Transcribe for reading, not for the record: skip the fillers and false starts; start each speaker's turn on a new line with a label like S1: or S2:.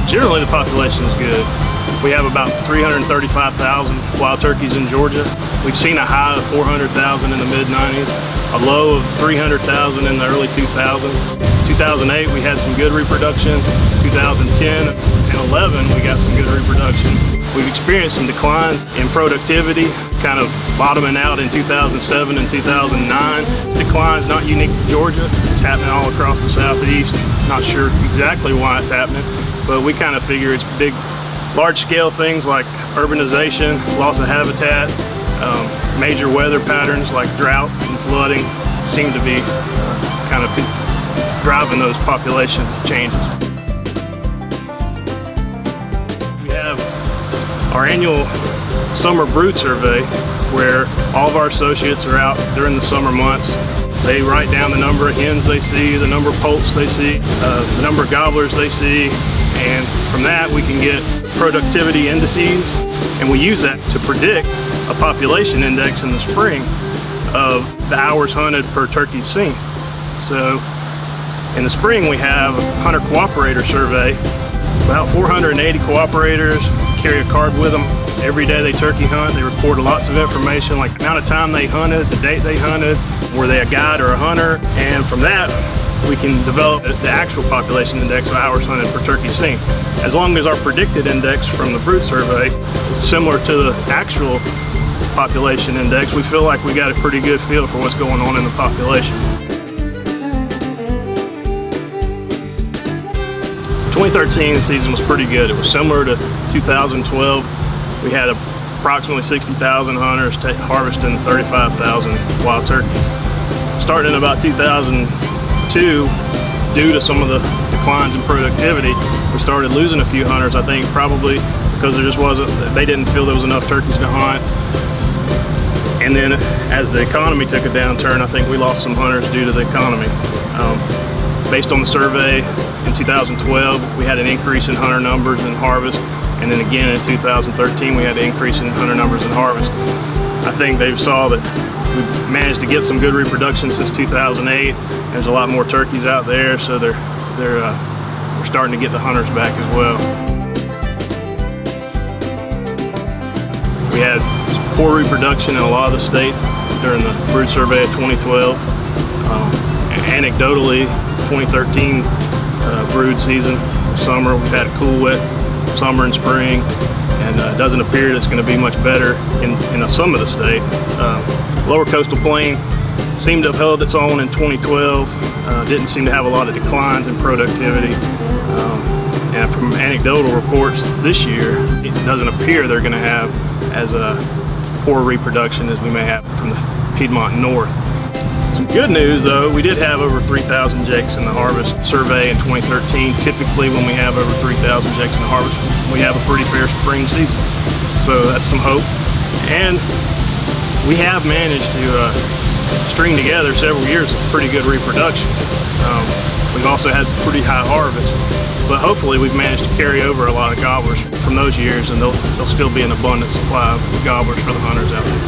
S1: Generally, the population is good. We have about 335,000 wild turkeys in Georgia. We've seen a high of 400,000 in the mid-90s, a low of 300,000 in the early 2000s. 2008, we had some good reproduction. 2010 and 11, we got some good reproduction. We've experienced some declines in productivity, kind of bottoming out in 2007 and 2009. This decline is not unique to Georgia. It's happening all across the Southeast. Not sure exactly why it's happening, but we kind of figure it's big, large-scale things like urbanization, loss of habitat, major weather patterns like drought and flooding seem to be kind of driving those population changes. We have our annual summer brood survey where all of our associates are out during the summer months. They write down the number of hens they see, the number of poults they see, the number of gobblers they see, and from that we can get productivity indices, and we use that to predict a population index in the spring of the hours hunted per turkey seen. So in the spring we have a hunter cooperator survey. About 480 cooperators carry a card with them every day they turkey hunt. They report lots of information like the amount of time they hunted, the date they hunted, were they a guide or a hunter, and from that we can develop the actual population index of hours hunted per turkey seen. As long as our predicted index from the brood survey is similar to the actual population index, we feel like we got a pretty good feel for what's going on in the population. 2013 season was pretty good. It was similar to 2012. We had approximately 60,000 hunters harvesting 35,000 wild turkeys. Starting in about 2002, due to some of the declines in productivity, we started losing a few hunters, I think probably because there just wasn't, they didn't feel there was enough turkeys to hunt. And then as the economy took a downturn, I think we lost some hunters due to the economy. Based on the survey in 2012, we had an increase in hunter numbers and harvest. And then again in 2013, we had an increase in hunter numbers and harvest. I think they saw that we've managed to get some good reproduction since 2008. There's a lot more turkeys out there, so we're starting to get the hunters back as well. We had poor reproduction in a lot of the state during the brood survey of 2012. Anecdotally, 2013 brood season, summer, we've had a cool, wet summer and spring, and it doesn't appear it's going to be much better in some of the state. Lower coastal plain seemed to have held its own in 2012. Didn't seem to have a lot of declines in productivity. And from anecdotal reports this year, it doesn't appear they're going to have as poor reproduction as we may have from the Piedmont North. Some good news though, we did have over 3,000 jakes in the harvest survey in 2013. Typically when we have over 3,000 jakes in the harvest, we have a pretty fair spring season. So that's some hope. And we have managed to string together several years of pretty good reproduction. We've also had pretty high harvest, but hopefully we've managed to carry over a lot of gobblers from those years, and there'll still be an abundant supply of gobblers for the hunters out there.